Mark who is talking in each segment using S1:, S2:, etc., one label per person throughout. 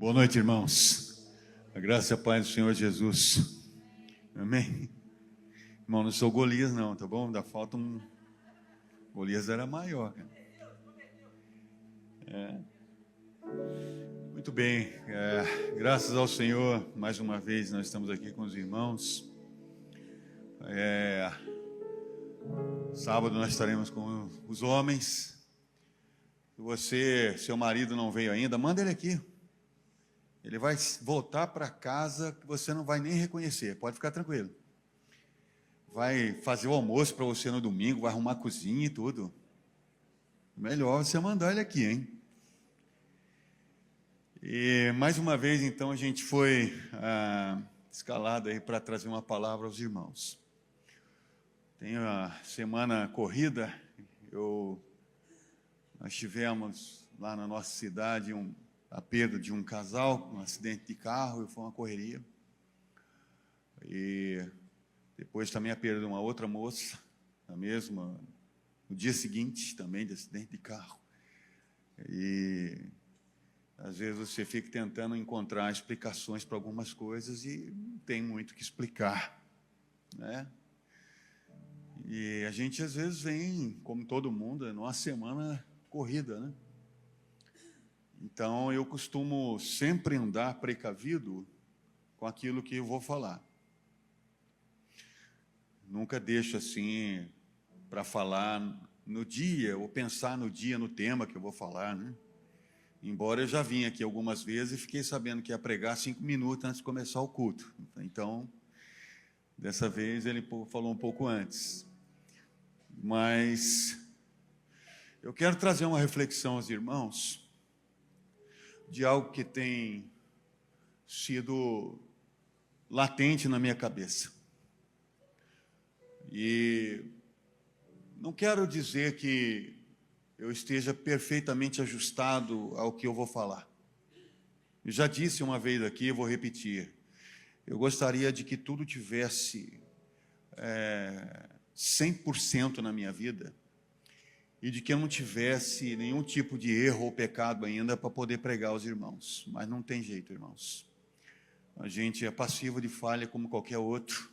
S1: Boa noite, irmãos. A graça e a paz do Senhor Jesus. Amém? Irmão, não sou Golias não, tá bom? Ainda falta um... Golias era maior, cara. Muito bem. Graças ao Senhor, mais uma vez nós estamos aqui com os irmãos. Sábado nós estaremos com os homens. Se seu marido não veio ainda, manda ele aqui. Ele vai voltar para casa que você não vai nem reconhecer, pode ficar tranquilo. Vai fazer o almoço para você no domingo, vai arrumar a cozinha e tudo. Melhor você mandar ele aqui, hein? E mais uma vez, então, a gente foi escalado aí para trazer uma palavra aos irmãos. Tem a semana corrida, nós tivemos lá na nossa cidade a perda de um casal, um acidente de carro, e foi uma correria. E depois também a perda de uma outra moça, no dia seguinte também de acidente de carro. E às vezes você fica tentando encontrar explicações para algumas coisas e não tem muito o que explicar, né? E a gente às vezes vem, como todo mundo, numa semana corrida, né? Então, eu costumo sempre andar precavido com aquilo que eu vou falar. Nunca deixo assim para falar no dia, ou pensar no dia, no tema que eu vou falar, né? Embora eu já vim aqui algumas vezes e fiquei sabendo que ia pregar 5 minutos antes de começar o culto. Então, dessa vez ele falou um pouco antes. Mas eu quero trazer uma reflexão aos irmãos de algo que tem sido latente na minha cabeça. E não quero dizer que eu esteja perfeitamente ajustado ao que eu vou falar. Eu já disse uma vez aqui, eu vou repetir. Eu gostaria de que tudo tivesse 100% na minha vida, e de que eu não tivesse nenhum tipo de erro ou pecado ainda para poder pregar aos irmãos. Mas não tem jeito, irmãos. A gente é passivo de falha como qualquer outro.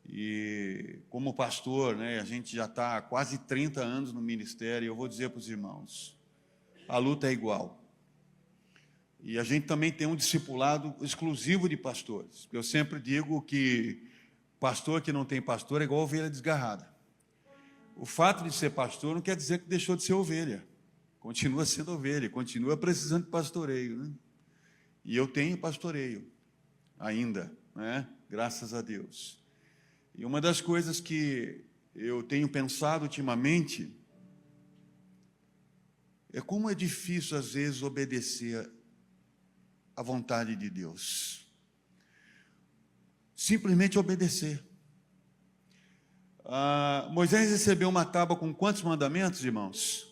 S1: E como pastor, né, a gente já está há quase 30 anos no ministério, e eu vou dizer para os irmãos, a luta é igual. E a gente também tem um discipulado exclusivo de pastores. Eu sempre digo que pastor que não tem pastor é igual ovelha desgarrada. O fato de ser pastor não quer dizer que deixou de ser ovelha. Continua sendo ovelha, continua precisando de pastoreio, né? E eu tenho pastoreio ainda, né? Graças a Deus. E uma das coisas que eu tenho pensado ultimamente é como é difícil, às vezes, obedecer à vontade de Deus. Simplesmente obedecer. Moisés recebeu uma tábua com quantos mandamentos, irmãos?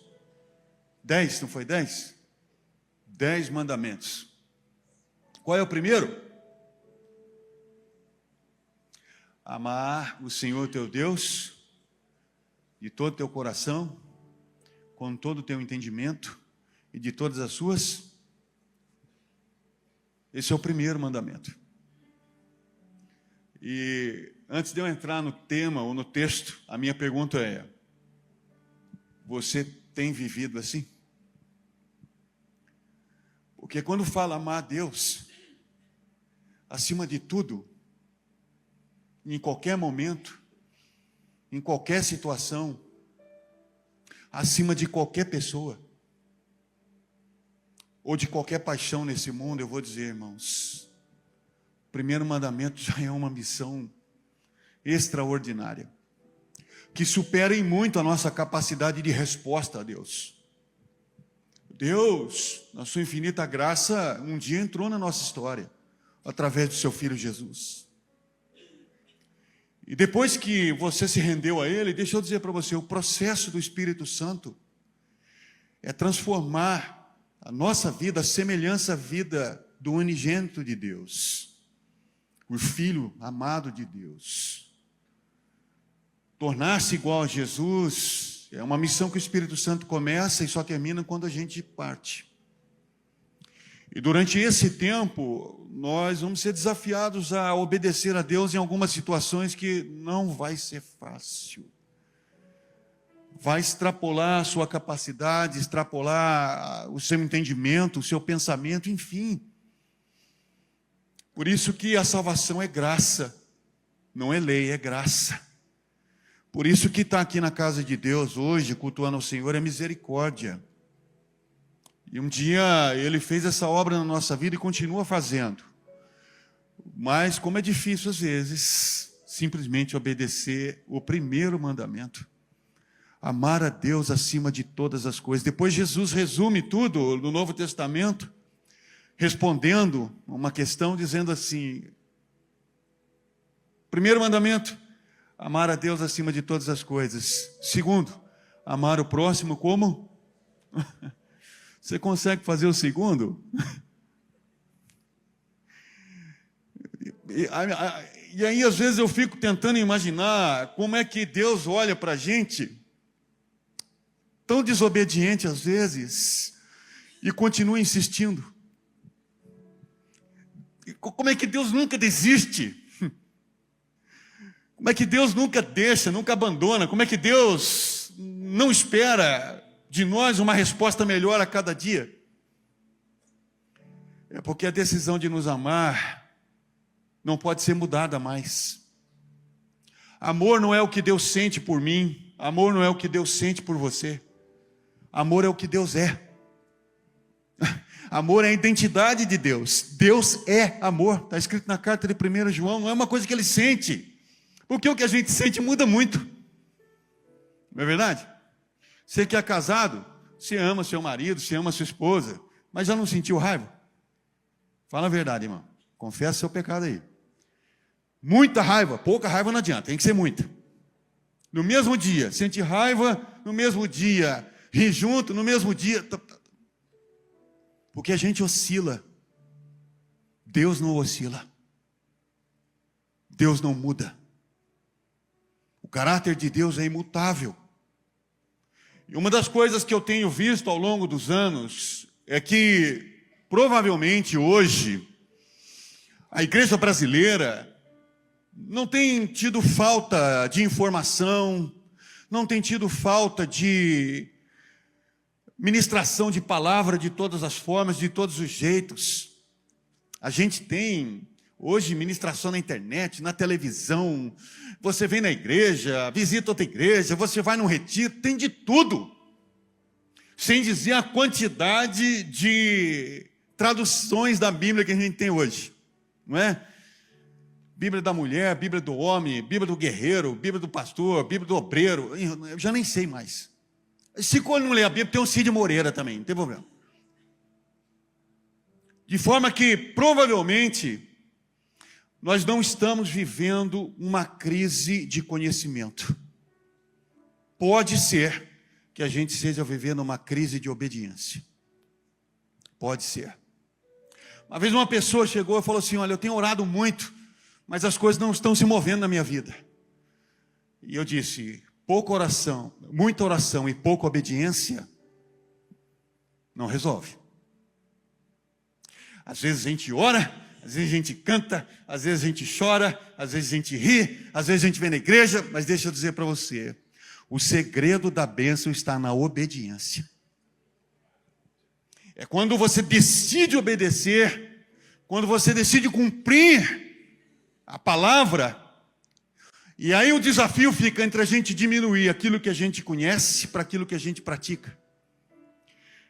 S1: 10, não foi 10? 10 mandamentos. Qual é o primeiro? Amar o Senhor teu Deus de todo o teu coração, com todo o teu entendimento e de todas as suas. Esse é o primeiro mandamento. E antes de eu entrar no tema ou no texto, a minha pergunta é: você tem vivido assim? Porque quando fala amar a Deus, acima de tudo, em qualquer momento, em qualquer situação, acima de qualquer pessoa, ou de qualquer paixão nesse mundo, eu vou dizer, irmãos, o primeiro mandamento já é uma missão extraordinária, que supera em muito a nossa capacidade de resposta a Deus. Deus, na sua infinita graça, um dia entrou na nossa história, através do seu Filho Jesus. E depois que você se rendeu a Ele, deixa eu dizer para você, o processo do Espírito Santo é transformar a nossa vida, a semelhança à vida do unigênito de Deus, o Filho amado de Deus. Tornar-se igual a Jesus é uma missão que o Espírito Santo começa e só termina quando a gente parte. E durante esse tempo, nós vamos ser desafiados a obedecer a Deus em algumas situações que não vai ser fácil. Vai extrapolar a sua capacidade, extrapolar o seu entendimento, o seu pensamento, enfim. Por isso que a salvação é graça, não é lei, é graça. Por isso que está aqui na casa de Deus hoje, cultuando ao Senhor, é misericórdia. E um dia Ele fez essa obra na nossa vida e continua fazendo. Mas como é difícil às vezes, simplesmente obedecer o primeiro mandamento. Amar a Deus acima de todas as coisas. Depois Jesus resume tudo no Novo Testamento, respondendo uma questão, dizendo assim: primeiro mandamento, amar a Deus acima de todas as coisas. Segundo, amar o próximo como? Você consegue fazer o segundo? E aí, às vezes, eu fico tentando imaginar como é que Deus olha para a gente, tão desobediente às vezes, e continua insistindo. Como é que Deus nunca desiste? Como é que Deus nunca deixa, nunca abandona? Como é que Deus não espera de nós uma resposta melhor a cada dia? É porque a decisão de nos amar não pode ser mudada mais. Amor não é o que Deus sente por mim. Amor não é o que Deus sente por você. Amor é o que Deus é. Amor é a identidade de Deus. Deus é amor. Está escrito na carta de 1 João. Não é uma coisa que Ele sente. Porque o que a gente sente muda muito. Não é verdade? Você que é casado, você ama seu marido, você ama sua esposa, mas já não sentiu raiva? Fala a verdade, irmão. Confessa seu pecado aí. Muita raiva, pouca raiva não adianta, tem que ser muita. No mesmo dia, sente raiva, no mesmo dia, ri junto, no mesmo dia. Porque a gente oscila. Deus não oscila. Deus não muda. O caráter de Deus é imutável. E uma das coisas que eu tenho visto ao longo dos anos é que, provavelmente hoje, a igreja brasileira não tem tido falta de informação, não tem tido falta de ministração de palavra de todas as formas, de todos os jeitos. A gente tem hoje ministração na internet, na televisão, você vem na igreja, visita outra igreja, você vai num retiro, tem de tudo. Sem dizer a quantidade de traduções da Bíblia que a gente tem hoje, não é? Bíblia da mulher, Bíblia do homem, Bíblia do guerreiro, Bíblia do pastor, Bíblia do obreiro, eu já nem sei mais. Se quando não lê a Bíblia, tem o Cid Moreira também, não tem problema. De forma que, provavelmente, nós não estamos vivendo uma crise de conhecimento. Pode ser que a gente esteja vivendo uma crise de obediência. Pode ser. Uma vez uma pessoa chegou e falou assim: olha, eu tenho orado muito, mas as coisas não estão se movendo na minha vida. E eu disse: pouca oração, muita oração e pouca obediência não resolve. Às vezes a gente ora, às vezes a gente canta, às vezes a gente chora, às vezes a gente ri, às vezes a gente vem na igreja, mas deixa eu dizer para você, o segredo da bênção está na obediência. É quando você decide obedecer, quando você decide cumprir a palavra, e aí o desafio fica entre a gente diminuir aquilo que a gente conhece para aquilo que a gente pratica.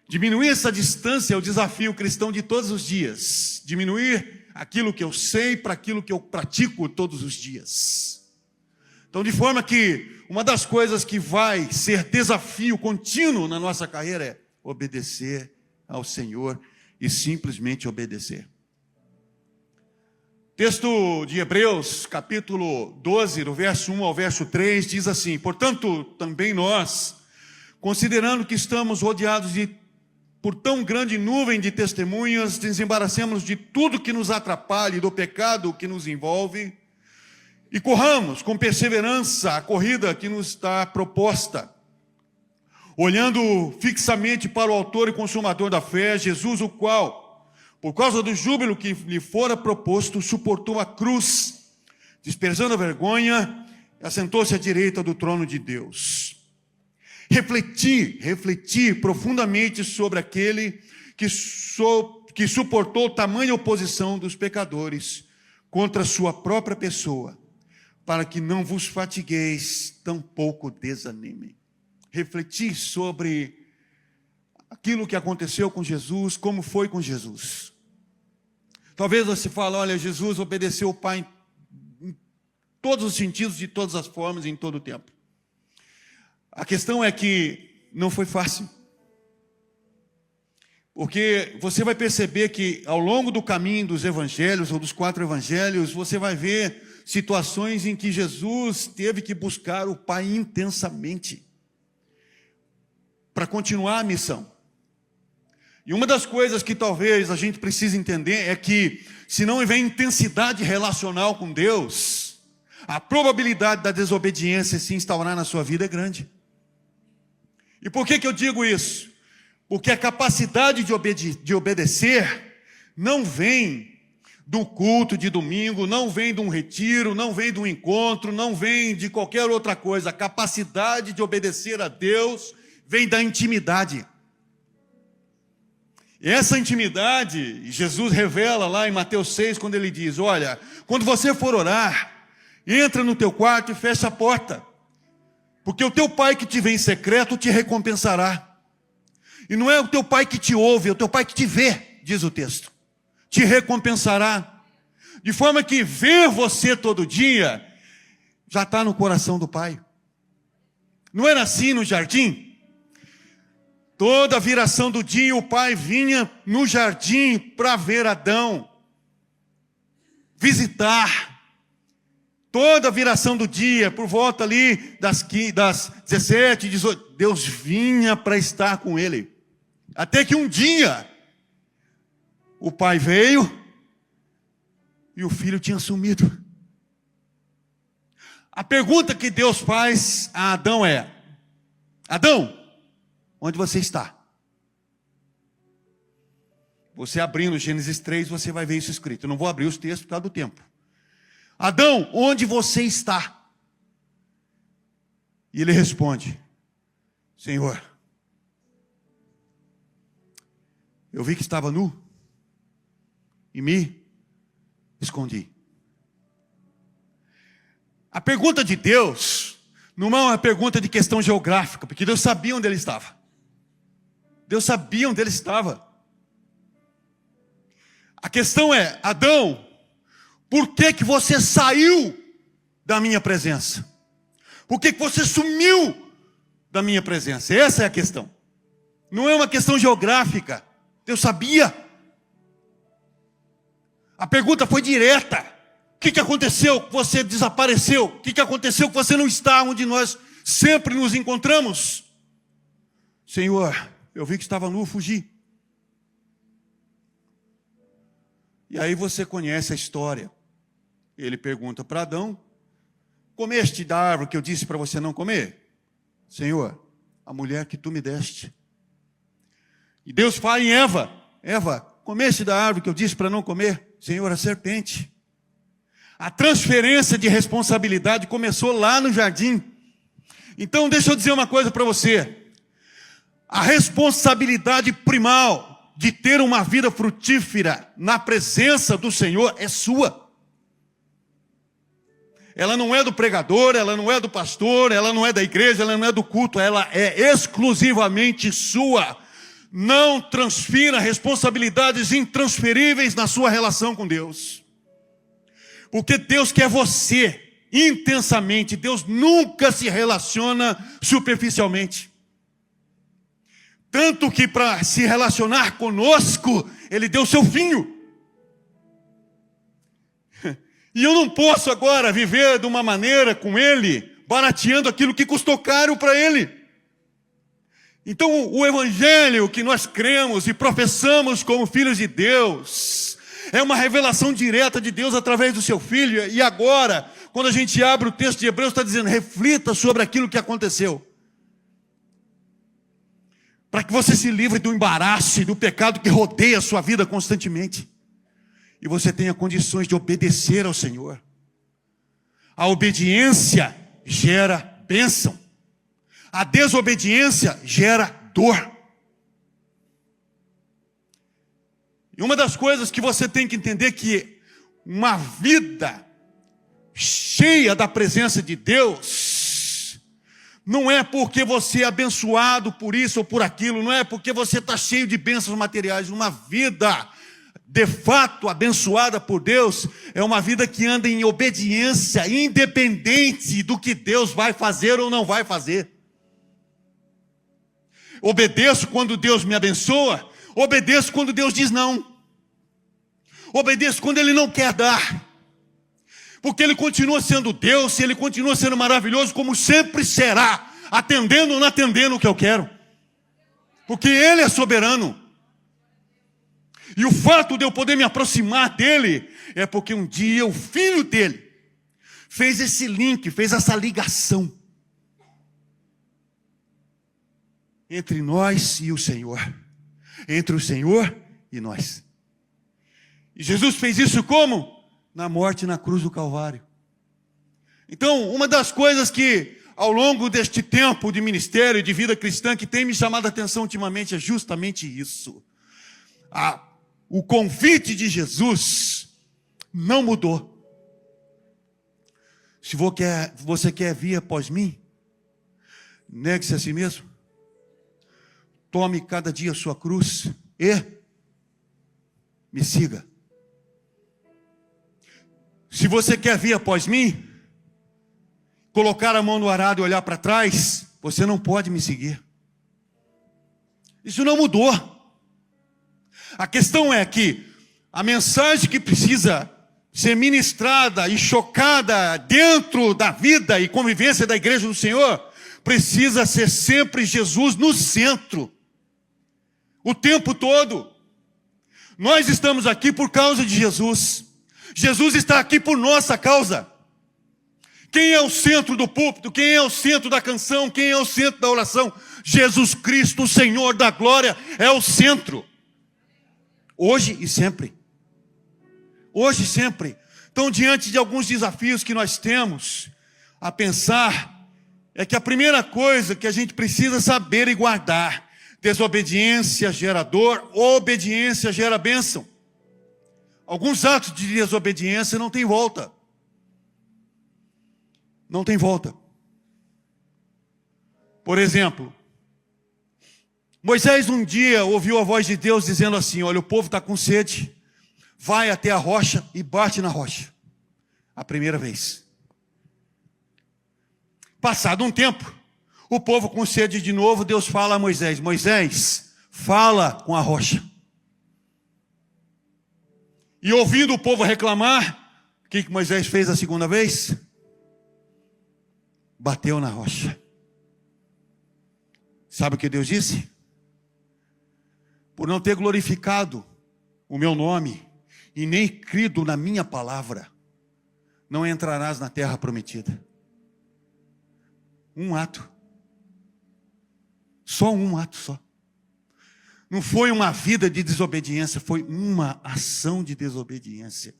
S1: Diminuir essa distância é o desafio cristão de todos os dias. Diminuir aquilo que eu sei para aquilo que eu pratico todos os dias. Então, de forma que uma das coisas que vai ser desafio contínuo na nossa carreira é obedecer ao Senhor e simplesmente obedecer. Texto de Hebreus, capítulo 12, do verso 1 ao verso 3, diz assim: portanto, também nós, considerando que estamos rodeados por tão grande nuvem de testemunhas, desembaraçemos de tudo que nos atrapalha e do pecado que nos envolve, e corramos com perseverança a corrida que nos está proposta, olhando fixamente para o autor e consumador da fé, Jesus, o qual, por causa do júbilo que lhe fora proposto, suportou a cruz, desprezando a vergonha, assentou-se à direita do trono de Deus. Refleti profundamente sobre aquele que suportou tamanha oposição dos pecadores contra a sua própria pessoa, para que não vos fatigueis, tampouco desanimem. Refleti sobre aquilo que aconteceu com Jesus, como foi com Jesus. Talvez você fale, olha, Jesus obedeceu o Pai em todos os sentidos, de todas as formas, em todo o tempo. A questão é que não foi fácil. Porque você vai perceber que ao longo do caminho dos evangelhos, ou dos 4 evangelhos, você vai ver situações em que Jesus teve que buscar o Pai intensamente para continuar a missão. E uma das coisas que talvez a gente precise entender é que, se não houver intensidade relacional com Deus, a probabilidade da desobediência se instaurar na sua vida é grande. E por que eu digo isso? Porque a capacidade de obedecer não vem do culto de domingo, não vem de um retiro, não vem de um encontro, não vem de qualquer outra coisa. A capacidade de obedecer a Deus vem da intimidade. E essa intimidade, Jesus revela lá em Mateus 6, quando ele diz, olha, quando você for orar, entra no teu quarto e fecha a porta, porque o teu pai que te vê em secreto te recompensará. E não é o teu pai que te ouve, é o teu pai que te vê, diz o texto. Te recompensará. De forma que ver você todo dia já está no coração do Pai. Não era assim no jardim? Toda a viração do dia, o Pai vinha no jardim para ver Adão, visitar. Toda a viração do dia, por volta ali das 17, 18, Deus vinha para estar com ele. Até que um dia, o pai veio e o filho tinha sumido. A pergunta que Deus faz a Adão é, Adão, onde você está? Você abrindo Gênesis 3, você vai ver isso escrito. Eu não vou abrir os textos por causa do tempo. Adão, onde você está? E ele responde, Senhor, eu vi que estava nu e me escondi. A pergunta de Deus não é uma pergunta de questão geográfica, porque Deus sabia onde ele estava. Deus sabia onde ele estava. A questão é, Adão, por que você saiu da minha presença? Por que você sumiu da minha presença? Essa é a questão. Não é uma questão geográfica. Deus sabia. A pergunta foi direta. O que aconteceu que você desapareceu? O que aconteceu que você não está onde nós sempre nos encontramos? Senhor, eu vi que estava nu, fugi. E aí você conhece a história. Ele pergunta para Adão, comeste da árvore que eu disse para você não comer? Senhor, a mulher que tu me deste. E Deus fala em Eva, Eva, comeste da árvore que eu disse para não comer? Senhor, a serpente. A transferência de responsabilidade começou lá no jardim. Então deixa eu dizer uma coisa para você. A responsabilidade primal de ter uma vida frutífera na presença do Senhor é sua. Ela não é do pregador, ela não é do pastor, ela não é da igreja, ela não é do culto, ela é exclusivamente sua. Não transfira responsabilidades intransferíveis na sua relação com Deus. Porque Deus quer você intensamente, Deus nunca se relaciona superficialmente. Tanto que para se relacionar conosco, Ele deu seu filho. E eu não posso agora viver de uma maneira com Ele, barateando aquilo que custou caro para Ele. Então o evangelho que nós cremos e professamos como filhos de Deus, é uma revelação direta de Deus através do seu Filho. E agora, quando a gente abre o texto de Hebreus, está dizendo, reflita sobre aquilo que aconteceu. para que você se livre do embaraço e do pecado que rodeia a sua vida constantemente. E você tenha condições de obedecer ao Senhor. A obediência gera bênção. A desobediência gera dor. E uma das coisas que você tem que entender é que uma vida cheia da presença de Deus não é porque você é abençoado por isso ou por aquilo, não é porque você está cheio de bênçãos materiais. Uma vida de fato abençoada por Deus é uma vida que anda em obediência, independente do que Deus vai fazer ou não vai fazer. Obedeço quando Deus me abençoa, obedeço quando Deus diz não. Obedeço quando Ele não quer dar. Porque Ele continua sendo Deus, Ele continua sendo maravilhoso, como sempre será, atendendo ou não atendendo o que eu quero. Porque Ele é soberano. E o fato de eu poder me aproximar dEle, é porque um dia o Filho dEle fez esse link, fez essa ligação entre nós e o Senhor, entre o Senhor e nós. E Jesus fez isso como? Na morte na cruz do Calvário. Então, uma das coisas que ao longo deste tempo de ministério e de vida cristã que tem me chamado a atenção ultimamente é justamente isso. O convite de Jesus não mudou. Se você quer vir após mim, negue-se a si mesmo. Tome cada dia a sua cruz e me siga. Se você quer vir após mim, colocar a mão no arado e olhar para trás, você não pode me seguir. Isso não mudou. A questão é que a mensagem que precisa ser ministrada e chocada dentro da vida e convivência da igreja do Senhor, precisa ser sempre Jesus no centro. O tempo todo. Nós estamos aqui por causa de Jesus. Jesus está aqui por nossa causa. Quem é o centro do púlpito? Quem é o centro da canção? Quem é o centro da oração? Jesus Cristo, o Senhor da glória, é o centro. Hoje e sempre. Hoje e sempre. Então, diante de alguns desafios que nós temos a pensar, é que a primeira coisa que a gente precisa saber e guardar: desobediência gera dor, obediência gera bênção. Alguns atos de desobediência não tem volta. Não tem volta. Por exemplo, Moisés um dia ouviu a voz de Deus dizendo assim: olha, o povo está com sede, vai até a rocha e bate na rocha. A primeira vez. Passado um tempo, o povo com sede de novo, Deus fala a Moisés: Moisés, fala com a rocha. E ouvindo o povo reclamar, o que Moisés fez a segunda vez? Bateu na rocha. Sabe o que Deus disse? Por não ter glorificado o meu nome e nem crido na minha palavra, não entrarás na terra prometida. Um ato. Só um ato só. Não foi uma vida de desobediência, foi uma ação de desobediência.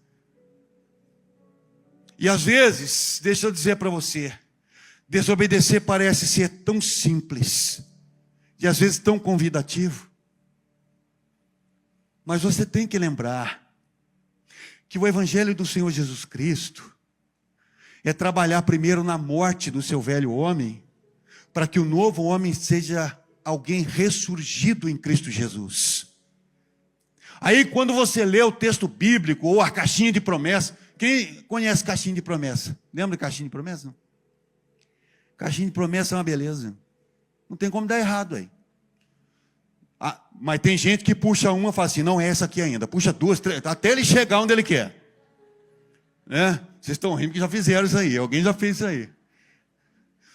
S1: E às vezes, deixa eu dizer para você, desobedecer parece ser tão simples, e às vezes tão convidativo. Mas você tem que lembrar que o Evangelho do Senhor Jesus Cristo é trabalhar primeiro na morte do seu velho homem, para que o novo homem seja alguém ressurgido em Cristo Jesus. Aí quando você lê o texto bíblico ou a caixinha de promessa, quem conhece caixinha de promessa? Lembra de caixinha de promessa? Não? Caixinha de promessa é uma beleza. Não tem como dar errado aí. Mas tem gente que puxa uma e fala assim: não é essa aqui ainda. Puxa duas, três, até ele chegar onde ele quer. Né? Vocês estão rindo que já fizeram isso aí. Alguém já fez isso aí.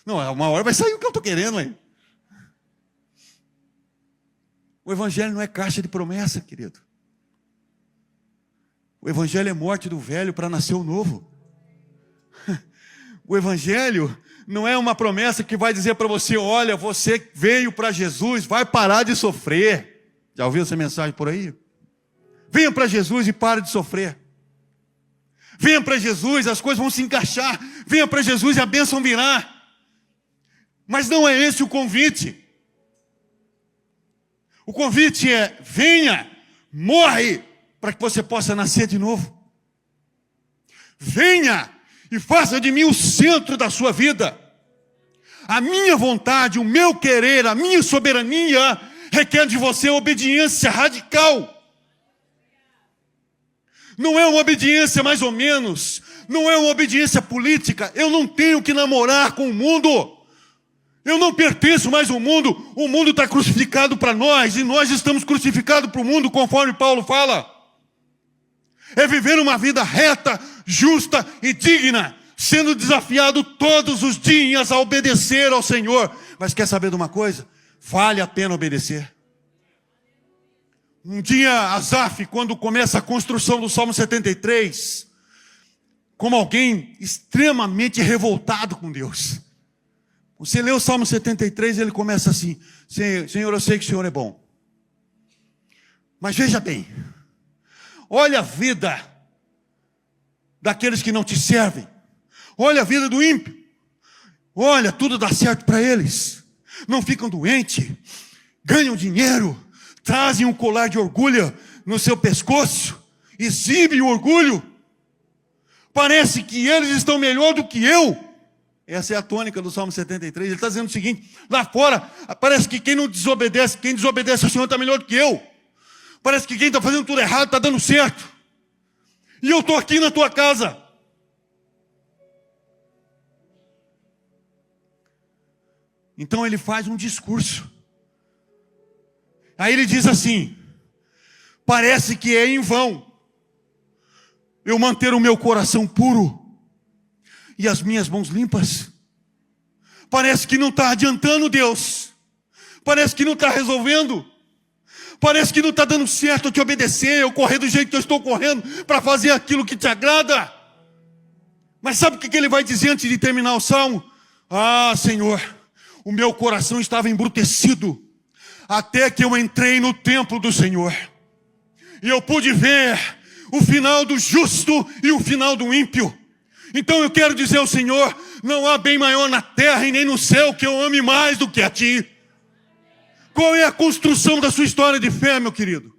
S1: Não, uma hora vai sair o que eu estou querendo aí. O Evangelho não é caixa de promessa, querido. O Evangelho é morte do velho para nascer o novo. O Evangelho Não é uma promessa que vai dizer para você, olha, você veio para Jesus, vai parar de sofrer. Já ouviu essa mensagem por aí? Venha para Jesus e pare de sofrer. Venha para Jesus, as coisas vão se encaixar. Venha para Jesus e a bênção virá. Mas não é esse o convite. O convite é, venha, morre, para que você possa nascer de novo. Venha e faça de mim o centro da sua vida. A minha vontade, o meu querer, a minha soberania requer de você obediência radical. Não é uma obediência mais ou menos, não é uma obediência política. Eu não tenho que namorar com o mundo. Eu não pertenço mais ao mundo. O mundo está crucificado para nós e nós estamos crucificados para o mundo, conforme Paulo fala. É viver uma vida reta, justa e digna, sendo desafiado todos os dias a obedecer ao Senhor. Mas quer saber de uma coisa? Vale a pena obedecer. Um dia, Asaf, quando começa a construção do Salmo 73, como alguém extremamente revoltado com Deus. Você lê o Salmo 73, ele começa assim, Senhor, eu sei que o Senhor é bom. Mas veja bem, olha a vida daqueles que não te servem. Olha a vida do ímpio. Olha, tudo dá certo para eles. Não ficam doentes, ganham dinheiro, trazem um colar de orgulho no seu pescoço, exibem o orgulho. Parece que eles estão melhor do que eu. Essa é a tônica do Salmo 73. Ele está dizendo o seguinte, lá fora, parece que quem desobedece ao Senhor está melhor do que eu. Parece que quem está fazendo tudo errado está dando certo. E eu estou aqui na tua casa. Então ele faz um discurso. Aí ele diz assim, parece que é em vão eu manter o meu coração puro e as minhas mãos limpas. Parece que não está adiantando, Deus. Parece que não está resolvendo. Parece que não está dando certo eu te obedecer, eu correr do jeito que eu estou correndo, para fazer aquilo que te agrada. Mas sabe o que ele vai dizer antes de terminar o salmo? Ah, Senhor, o meu coração estava embrutecido, até que eu entrei no templo do Senhor. E eu pude ver o final do justo e o final do ímpio. Então eu quero dizer ao Senhor, não há bem maior na terra e nem no céu que eu ame mais do que a Ti. Qual é a construção da sua história de fé, meu querido?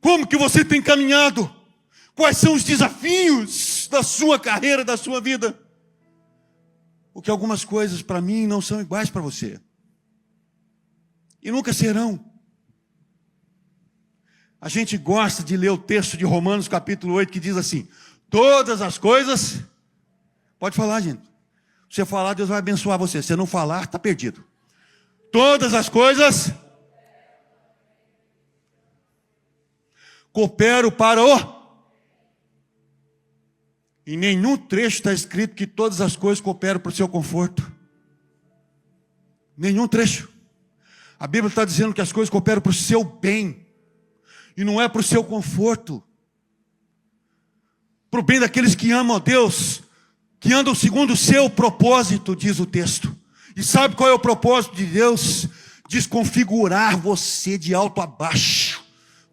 S1: Como que você tem caminhado? Quais são os desafios da sua carreira, da sua vida? Porque algumas coisas para mim não são iguais para você. E nunca serão. A gente gosta de ler o texto de Romanos capítulo 8 que diz assim, todas as coisas, pode falar, gente. Se você falar, Deus vai abençoar você. Se você não falar, está perdido. Todas as coisas cooperam para o... Em nenhum trecho está escrito que todas as coisas cooperam para o seu conforto. Nenhum trecho. A Bíblia está dizendo que as coisas cooperam para o seu bem. E não é para o seu conforto. Para o bem daqueles que amam a Deus, que andam segundo o seu propósito, diz o texto. E sabe qual é o propósito de Deus? Desconfigurar você de alto a baixo,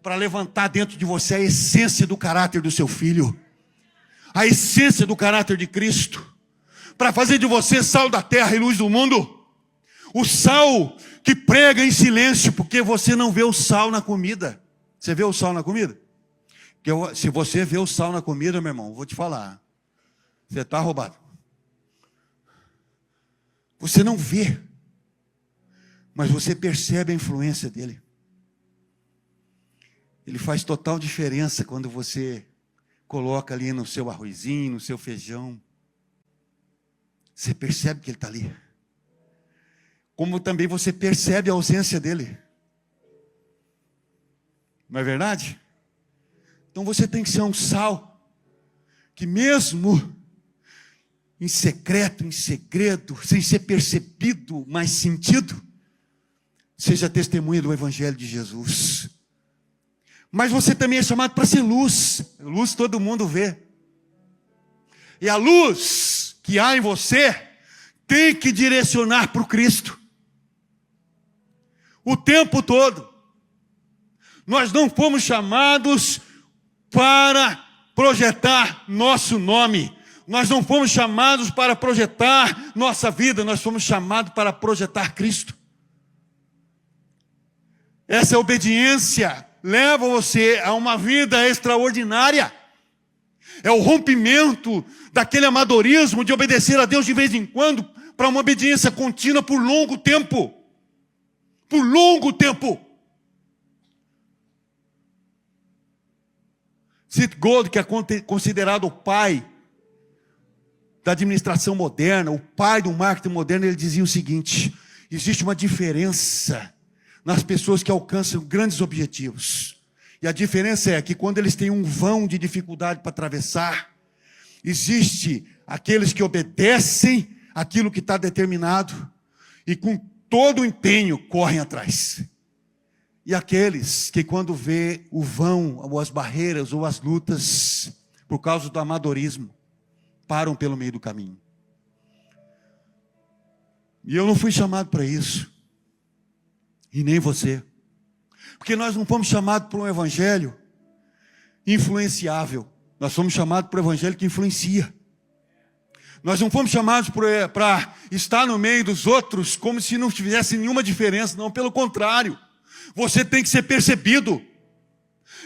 S1: para levantar dentro de você a essência do caráter do seu filho, a essência do caráter de Cristo, para fazer de você sal da terra e luz do mundo. O sal que prega em silêncio, porque você não vê o sal na comida. Você vê o sal na comida? Se você vê o sal na comida, meu irmão, vou te falar, você está roubado. Você não vê, mas você percebe a influência dele. Ele faz total diferença quando você coloca ali no seu arrozinho, no seu feijão. Você percebe que ele está ali. Como também você percebe a ausência dele. Não é verdade? Então você tem que ser um sal, que mesmo em secreto, em segredo, sem ser percebido, mas sentido, seja testemunha do Evangelho de Jesus. Mas você também é chamado para ser luz. Luz todo mundo vê. E a luz que há em você, tem que direcionar para o Cristo. O tempo todo. Nós não fomos chamados para projetar nosso nome. Nós não fomos chamados para projetar nossa vida. Nós fomos chamados para projetar Cristo. Essa obediência leva você a uma vida extraordinária. É o rompimento daquele amadorismo de obedecer a Deus de vez em quando para uma obediência contínua por longo tempo. Por longo tempo. Seth Godin, que é considerado o pai da administração moderna, o pai do marketing moderno, ele dizia o seguinte: existe uma diferença nas pessoas que alcançam grandes objetivos. E a diferença é que quando eles têm um vão de dificuldade para atravessar, existe aqueles que obedecem aquilo que está determinado e com todo o empenho correm atrás. E aqueles que quando vê o vão, ou as barreiras, ou as lutas, por causa do amadorismo, param pelo meio do caminho. E eu não fui chamado para isso. E nem você. Porque nós não fomos chamados para um evangelho influenciável. Nós fomos chamados para o evangelho que influencia. Nós não fomos chamados para estar no meio dos outros como se não tivesse nenhuma diferença. Não, pelo contrário. Você tem que ser percebido.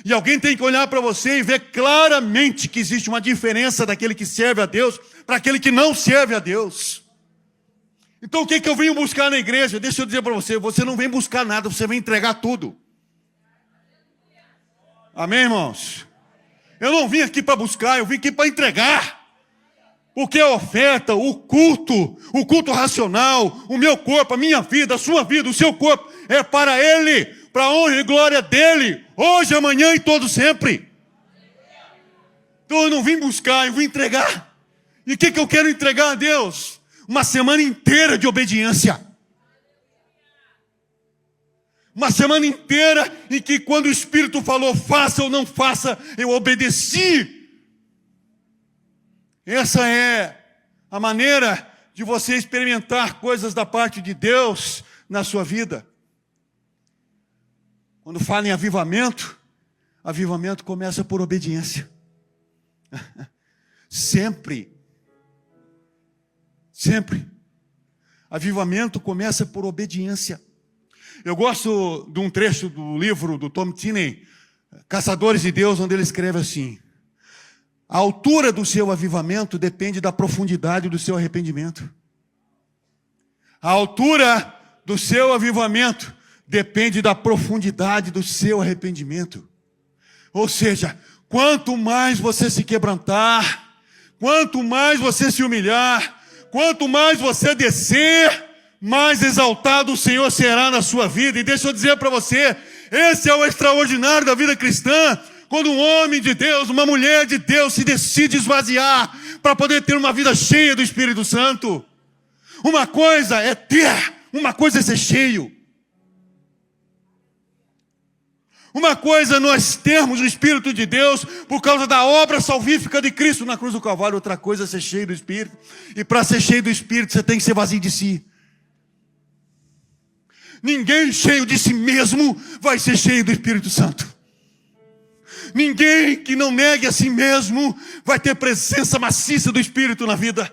S1: E alguém tem que olhar para você e ver claramente que existe uma diferença daquele que serve a Deus para aquele que não serve a Deus. Então o que eu venho buscar na igreja? Deixa eu dizer para você, você não vem buscar nada, você vem entregar tudo. Amém, irmãos? Eu não vim aqui para buscar, eu vim aqui para entregar. Porque a oferta, o culto racional, o meu corpo, a minha vida, a sua vida, o seu corpo, é para Ele, para a honra e glória dEle, hoje, amanhã e todo sempre. Então eu não vim buscar, eu vim entregar. E o que eu quero entregar a Deus? Uma semana inteira de obediência. Uma semana inteira em que quando o Espírito falou, faça ou não faça, eu obedeci. Essa é a maneira de você experimentar coisas da parte de Deus na sua vida. Quando fala em avivamento, avivamento começa por obediência. Sempre. Sempre. Avivamento começa por obediência. Eu gosto de um trecho do livro do Tom Tinney, Caçadores de Deus, onde ele escreve assim: a altura do seu avivamento depende da profundidade do seu arrependimento. A altura do seu avivamento depende da profundidade do seu arrependimento. Ou seja, quanto mais você se quebrantar, quanto mais você se humilhar, quanto mais você descer, mais exaltado o Senhor será na sua vida. E deixa eu dizer para você, esse é o extraordinário da vida cristã. Quando um homem de Deus, uma mulher de Deus se decide esvaziar para poder ter uma vida cheia do Espírito Santo. Uma coisa é ter, uma coisa é ser cheio. Uma coisa é nós termos o Espírito de Deus por causa da obra salvífica de Cristo na cruz do Calvário. Outra coisa é ser cheio do Espírito. E para ser cheio do Espírito você tem que ser vazio de si. Ninguém cheio de si mesmo vai ser cheio do Espírito Santo. Ninguém que não negue a si mesmo vai ter presença maciça do Espírito na vida.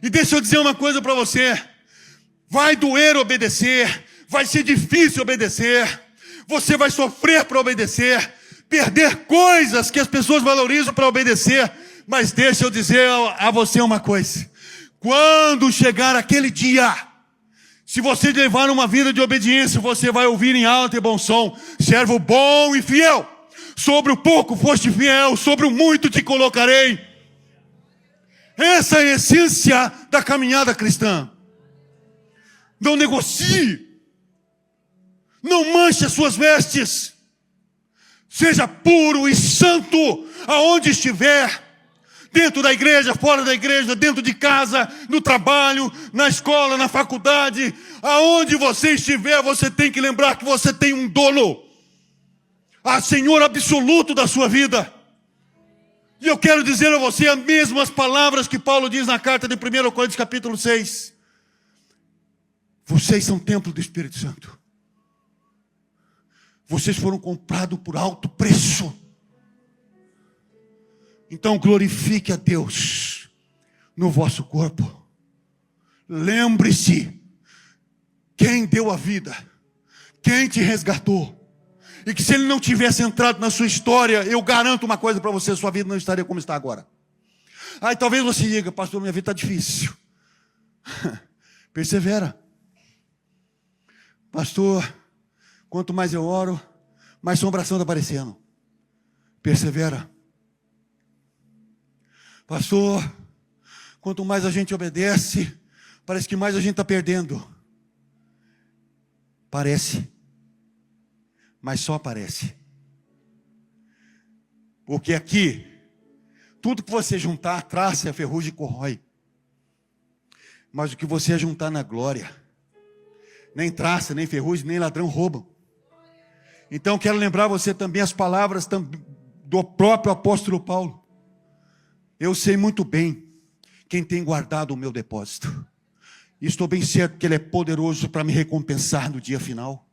S1: E deixa eu dizer uma coisa para você. Vai doer obedecer. Vai ser difícil obedecer. Você vai sofrer para obedecer. Perder coisas que as pessoas valorizam para obedecer. Mas deixa eu dizer a você uma coisa. Quando chegar aquele dia, se você levar uma vida de obediência, você vai ouvir em alto e bom som: servo bom e fiel. Sobre o pouco foste fiel, sobre o muito te colocarei. Essa é a essência da caminhada cristã. Não negocie. Não manche as suas vestes. Seja puro e santo aonde estiver. Dentro da igreja, fora da igreja, dentro de casa, no trabalho, na escola, na faculdade. Aonde você estiver, você tem que lembrar que você tem um dono. A Senhor absoluto da sua vida. E eu quero dizer a você as mesmas palavras que Paulo diz na carta de 1 Coríntios capítulo 6. Vocês são templo do Espírito Santo. Vocês foram comprados por alto preço. Então glorifique a Deus no vosso corpo. Lembre-se quem deu a vida, quem te resgatou. E que se ele não tivesse entrado na sua história, eu garanto uma coisa para você, sua vida não estaria como está agora. Aí talvez você diga, pastor, minha vida está difícil. Persevera. Pastor, quanto mais eu oro, mais assombração está aparecendo. Persevera. Pastor, quanto mais a gente obedece, parece que mais a gente está perdendo. Parece. Mas só parece. Porque aqui, tudo que você juntar, traça, ferrugem e corrói. Mas o que você juntar na glória, nem traça, nem ferrugem, nem ladrão roubam. Então quero lembrar você também as palavras do próprio apóstolo Paulo. Eu sei muito bem quem tem guardado o meu depósito. E estou bem certo que ele é poderoso para me recompensar no dia final.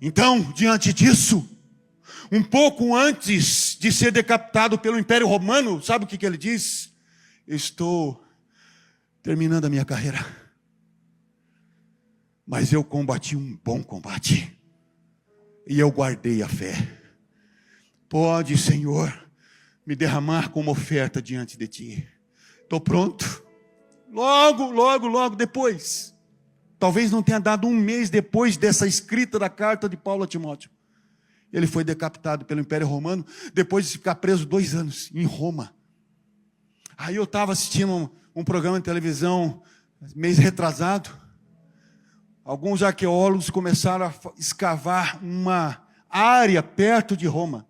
S1: Então, diante disso, um pouco antes de ser decapitado pelo Império Romano, sabe o que ele diz? Estou terminando a minha carreira. Mas eu combati um bom combate. E eu guardei a fé. Pode, Senhor, me derramar como oferta diante de Ti. Estou pronto. Logo depois. Talvez não tenha dado um mês depois dessa escrita da carta de Paulo a Timóteo. Ele foi decapitado pelo Império Romano, depois de ficar preso 2 anos em Roma. Aí eu estava assistindo um programa de televisão, mês retrasado. Alguns arqueólogos começaram a escavar uma área perto de Roma.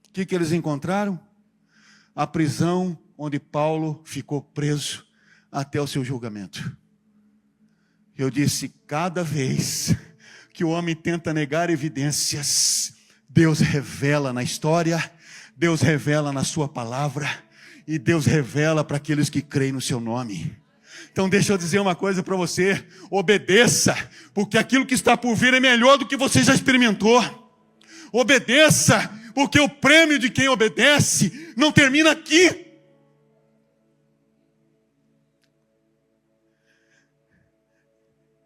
S1: O que eles encontraram? A prisão onde Paulo ficou preso até o seu julgamento. Eu disse, cada vez que o homem tenta negar evidências, Deus revela na história, Deus revela na sua palavra, e Deus revela para aqueles que creem no seu nome. Então deixa eu dizer uma coisa para você, obedeça, porque aquilo que está por vir é melhor do que você já experimentou. Obedeça, porque o prêmio de quem obedece não termina aqui.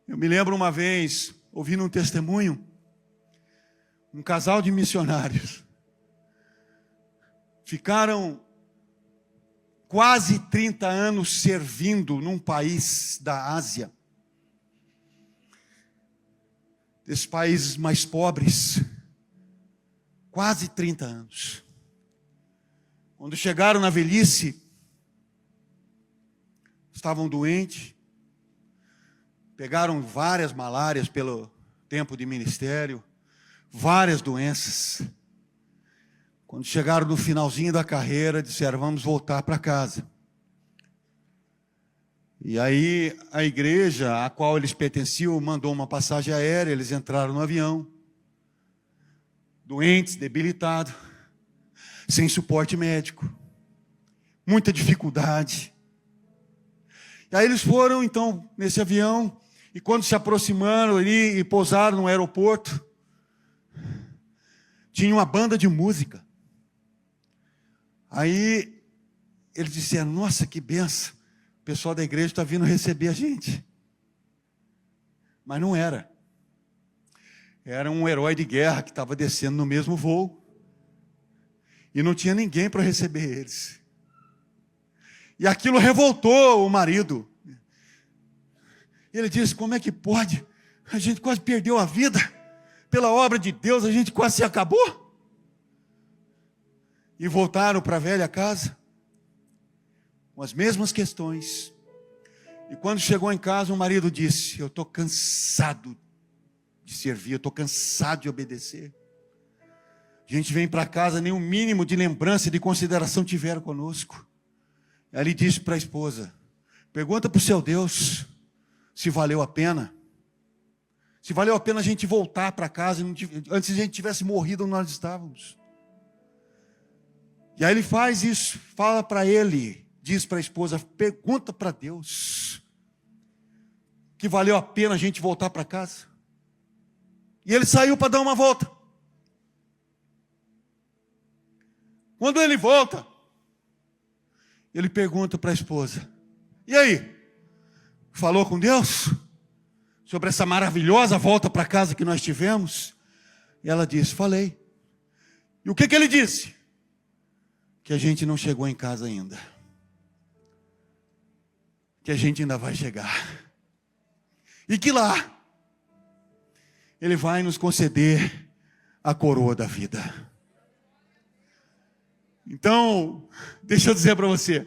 S1: Eu me lembro uma vez, ouvindo um testemunho, um casal de missionários, ficaram quase 30 anos servindo num país da Ásia, desses países mais pobres, quase 30 anos. Quando chegaram na velhice, estavam doentes, pegaram várias malárias pelo tempo de ministério, várias doenças. Quando chegaram no finalzinho da carreira, disseram, vamos voltar para casa. E aí a igreja a qual eles pertenciam mandou uma passagem aérea, eles entraram no avião, doentes, debilitados, sem suporte médico, muita dificuldade. E aí eles foram então nesse avião, e quando se aproximaram ali e pousaram no aeroporto, tinha uma banda de música. Aí eles disseram, nossa, que benção, o pessoal da igreja está vindo receber a gente. Mas não era. Era um herói de guerra que estava descendo no mesmo voo. E não tinha ninguém para receber eles. E aquilo revoltou o marido. Ele disse, como é que pode? A gente quase perdeu a vida. Pela obra de Deus, a gente quase se acabou. E voltaram para a velha casa, com as mesmas questões. E quando chegou em casa, o marido disse, eu estou cansado de servir, eu estou cansado de obedecer. A gente vem para casa, nem o mínimo de lembrança, de consideração tiveram conosco. Aí ele disse para a esposa, pergunta para o seu Deus, se valeu a pena. Se valeu a pena a gente voltar para casa, antes a gente tivesse morrido onde nós estávamos. E aí ele faz isso, fala para ele, diz para a esposa, pergunta para Deus, que valeu a pena a gente voltar para casa. E ele saiu para dar uma volta. Quando ele volta, ele pergunta para a esposa, e aí, falou com Deus sobre essa maravilhosa volta para casa que nós tivemos? E ela disse, falei. E o que ele disse? Que a gente não chegou em casa ainda. Que a gente ainda vai chegar. E que lá, Ele vai nos conceder a coroa da vida. Então, deixa eu dizer para você.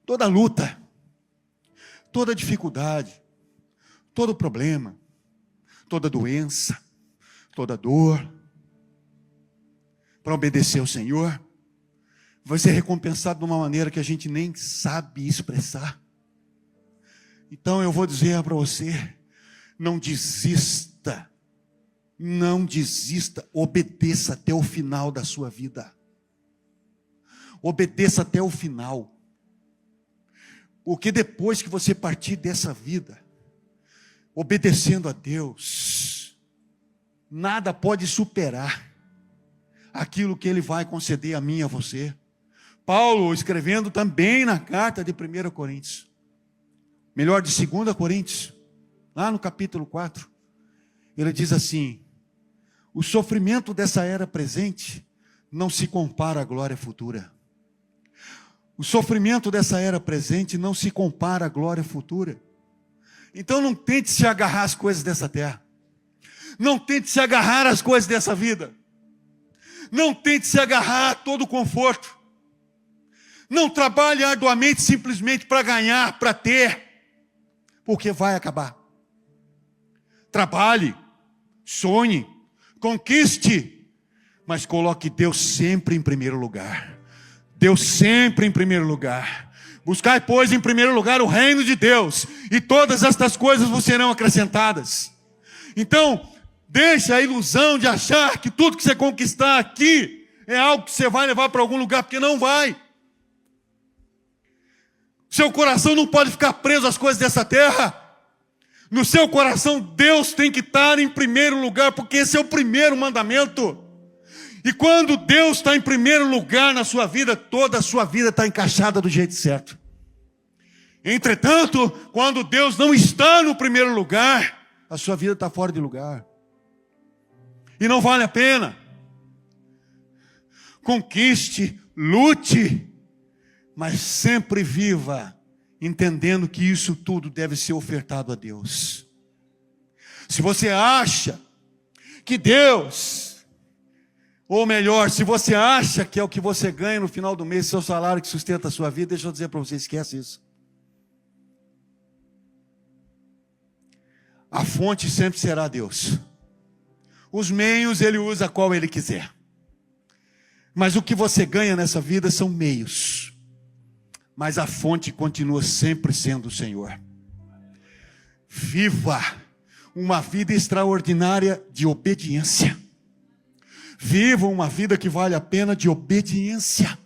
S1: Toda luta, toda dificuldade, todo problema, toda doença, toda dor, para obedecer ao Senhor, vai ser recompensado de uma maneira que a gente nem sabe expressar. Então eu vou dizer para você, não desista, obedeça até o final da sua vida. Obedeça até o final. Porque depois que você partir dessa vida, obedecendo a Deus, nada pode superar aquilo que Ele vai conceder a mim e a você. Paulo, escrevendo também na carta de 1 Coríntios, melhor, de 2 Coríntios, lá no capítulo 4, ele diz assim, o sofrimento dessa era presente não se compara à glória futura. O sofrimento dessa era presente não se compara à glória futura. Então não tente se agarrar às coisas dessa terra. Não tente se agarrar às coisas dessa vida. Não tente se agarrar a todo o conforto. Não trabalhe arduamente simplesmente para ganhar, para ter, porque vai acabar. Trabalhe, sonhe, conquiste, mas coloque Deus sempre em primeiro lugar. Deus sempre em primeiro lugar. Buscai, pois, em primeiro lugar o reino de Deus, e todas estas coisas vos serão acrescentadas. Então, deixa a ilusão de achar que tudo que você conquistar aqui é algo que você vai levar para algum lugar, porque não vai. Seu coração não pode ficar preso às coisas dessa terra. No seu coração, Deus tem que estar em primeiro lugar, porque esse é o primeiro mandamento. E quando Deus está em primeiro lugar na sua vida, toda a sua vida está encaixada do jeito certo. Entretanto, quando Deus não está no primeiro lugar, a sua vida está fora de lugar. E não vale a pena. Conquiste, lute, mas sempre viva, entendendo que isso tudo deve ser ofertado a Deus. Se você acha que Deus, ou melhor, se você acha que é o que você ganha no final do mês, seu salário que sustenta a sua vida, deixa eu dizer para você, esquece isso. A fonte sempre será Deus. Os meios Ele usa qual Ele quiser. Mas o que você ganha nessa vida são meios. Mas a fonte continua sempre sendo o Senhor. Viva uma vida extraordinária de obediência. Viva uma vida que vale a pena de obediência.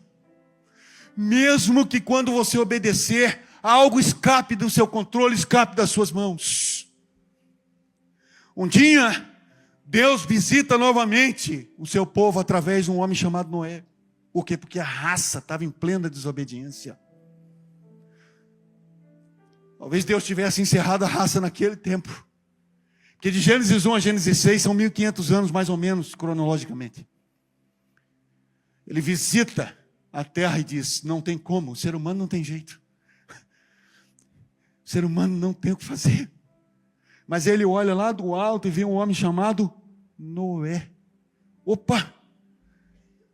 S1: Mesmo que quando você obedecer, algo escape do seu controle, escape das suas mãos. Um dia, Deus visita novamente o seu povo através de um homem chamado Noé. Por quê? Porque a raça estava em plena desobediência. Talvez Deus tivesse encerrado a raça naquele tempo. Porque de Gênesis 1 a Gênesis 6 são 1500 anos mais ou menos, cronologicamente. Ele visita a terra e diz, não tem como, o ser humano não tem jeito. O ser humano não tem o que fazer. Mas ele olha lá do alto e vê um homem chamado Noé. Opa!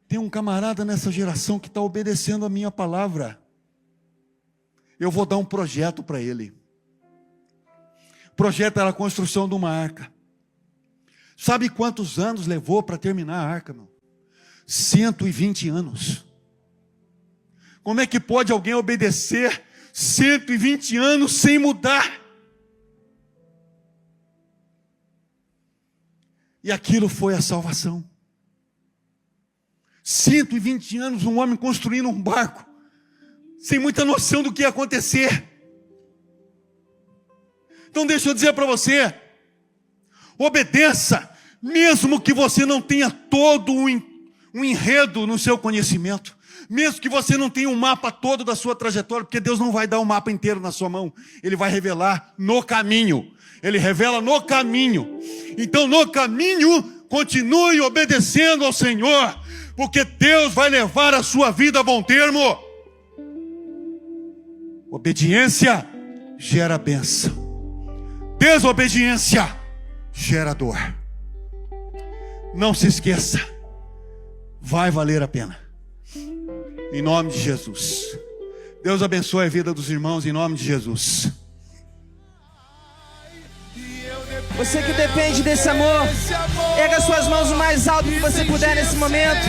S1: Tem um camarada nessa geração que está obedecendo a minha palavra. Eu vou dar um projeto para ele. O projeto era a construção de uma arca. Sabe quantos anos levou para terminar a arca, meu? 120 anos. Como é que pode alguém obedecer 120 anos sem mudar? E aquilo foi a salvação. 120 anos, um homem construindo um barco, sem muita noção do que ia acontecer. Então deixa eu dizer para você, obedeça, mesmo que você não tenha todo um enredo no seu conhecimento, mesmo que você não tenha um mapa todo da sua trajetória, porque Deus não vai dar um mapa inteiro na sua mão, Ele vai revelar no caminho, Ele revela no caminho. Então no caminho, continue obedecendo ao Senhor, porque Deus vai levar a sua vida a bom termo. Obediência gera bênção, desobediência gera dor. Não se esqueça, vai valer a pena. Em nome de Jesus. Deus abençoe a vida dos irmãos em nome de Jesus.
S2: Você que depende desse amor, erga suas mãos o mais alto que você puder nesse momento.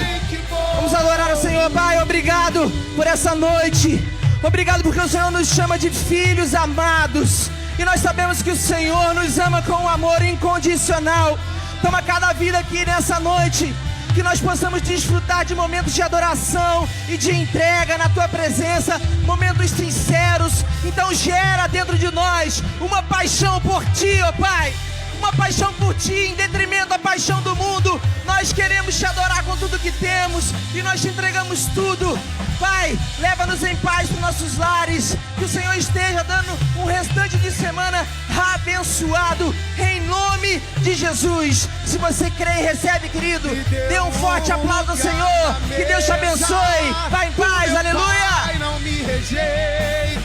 S2: Vamos adorar o Senhor. Pai, obrigado por essa noite. Obrigado porque o Senhor nos chama de filhos amados. E nós sabemos que o Senhor nos ama com um amor incondicional. Toma cada vida aqui nessa noite, que nós possamos desfrutar de momentos de adoração e de entrega na Tua presença, momentos sinceros. Então gera dentro de nós uma paixão por Ti, ó Pai, uma paixão por Ti em detrimento da paixão do mundo. Nós queremos Te adorar com tudo que temos e nós Te entregamos tudo. Pai, leva-nos em paz para nossos lares, que o Senhor esteja dando um restante de semana abençoado, em nome de Jesus. Se você crê e recebe, querido, dê um forte aplauso ao Senhor, que Deus te abençoe. Vai em paz, aleluia.
S3: Não me rejeita.